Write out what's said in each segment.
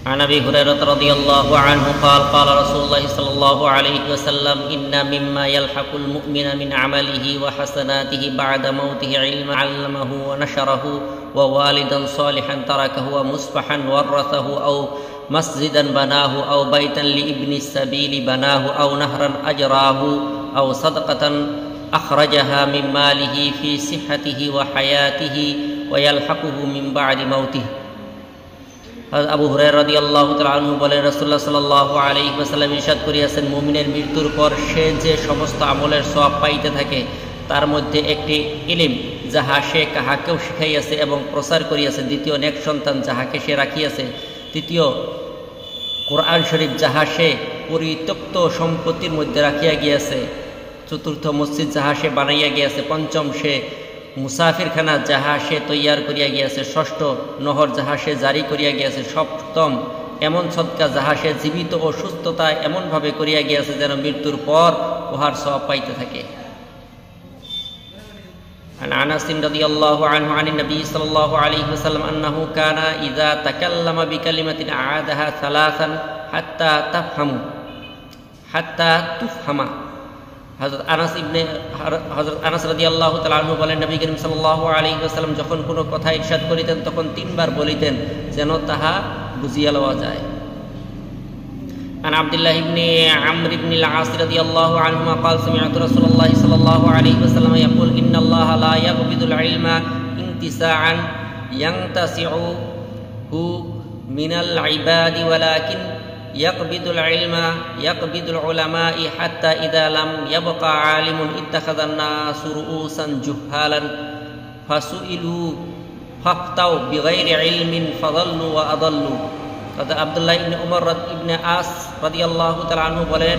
عن أبي هريرة رضي الله عنه قال قال رسول الله صلى الله عليه وسلم إن مما يلحق المؤمن من عمله وحسناته بعد موته علم علمه ونشره ووالدا صالحا تركه ومصبحا ورثه أو مسجدا بناه أو بيتا لابن السبيل بناه أو نهرا أجراه أو صدقة أخرجها من ماله في صحته وحياته ويلحقه من بعد موته। আবু হুরায়রা রাদিয়াল্লাহু তাআলা আনহু বলেন, রাসূলুল্লাহ সাল্লাল্লাহু আলাইহি ওয়াসাল্লাম ইরশাদ করিয়াছেন, মুমিনের মৃত্যুর পর সে যে সমস্ত আমলের সওয়াব পাইতে থাকে তার মধ্যে একটি ইলম যাহা সে কাহাকেও শিখাইয়াছে এবং প্রচার করিয়াছে, দ্বিতীয় নেক সন্তান যাহাকে সে রাখিয়াছে, তৃতীয় কোরআন শরীফ যাহা সে পরিত্যক্ত সম্পত্তির মধ্যে রাখিয়া গিয়াছে, চতুর্থ মসজিদ যাহা সে বানাইয়া গিয়াছে, পঞ্চম সে মুসাফিরখানা যাহা সে তৈয়ার করিয়া গিয়াছে, ষষ্ঠ নহর যাহা সে জারি করিয়া গিয়াছে, সপ্তম এমন সদকা যাহা সে জীবিত ও সুস্থতা এমনভাবে করিয়া গিয়াছে যেন মৃত্যুর পর উহার সওয়াব পাইতে থাকে। عن أنس رضي الله عنه عن النبي صلى الله عليه وسلم أنه كان إذا تكلم بكلمة أعادها ثلاثا حتى تفهم। হযরত আনাস রাদিয়াল্লাহু তাআলা আনহু বলেন, নবী করিম সাল্লাল্লাহু আলাইহি ওয়াসাল্লাম যখন কোনো কথা ইরশাদ করিতেন তখন তিনবার বলিতেন যেন তাহা বুঝিয়া লওয়া যায়। عن عبد الله بن عمرو بن العاص رضي الله عنهما قال سمعت رسول الله صلى الله عليه وسلم يقول إن الله لا يقبض العلم انتزاعا ينتزعه من العباد ولكن يقبض العلماء حتى إذا لم يبقى عالم اتخذ الناس رؤوسا جهالا فسئلوا فافتوا بغير علم فضلوا وأضلوا। আব্দুল্লাহ ইবনে উমর ইবনে আস রাদিয়াল্লাহু তাআলা আনহু বলেন,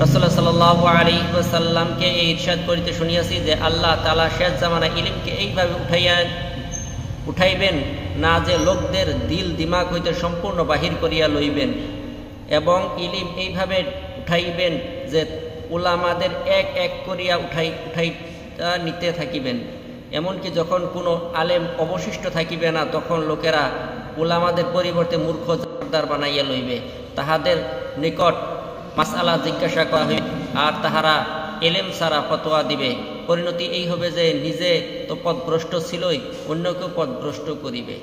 রাসূলুল্লাহ সাল্লাল্লাহু আলাইহি ওয়াসাল্লামকে এই ইরশাদ করিতে শুনিয়াছি যে আল্লাহ তাআলা শেষ জামানায় ইলমকে এইভাবে উঠাইবেন না যে লোকদের দিল দিমাগ হইতে সম্পূর্ণ বাহির করিয়া লইবেন, এবং ইলম এইভাবে উঠাইবেন যে উলামাদের এক এক করিয়া উঠাইতা নিতে থাকিবেন, এমনকি যখন কোনো আলেম অবশিষ্ট থাকিবে না তখন লোকেরা উলামাদের পরিবর্তে মূর্খ জারদার বানাইয়া লইবে, তাহাদের নিকট মাসআলা জিজ্ঞাসা করা হইবে আর তাহারা এলেম ছাড়া ফতোয়া দিবে। পরিণতি এই হবে যে নিজে তো পথভ্রষ্ট ছিলই, অন্যকেও পথভ্রষ্ট করিবে।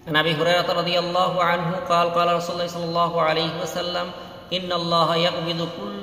عن أبي هريرة رضي الله عنه قال قال رسول الله صلى الله عليه وسلم إن الله يقبض كل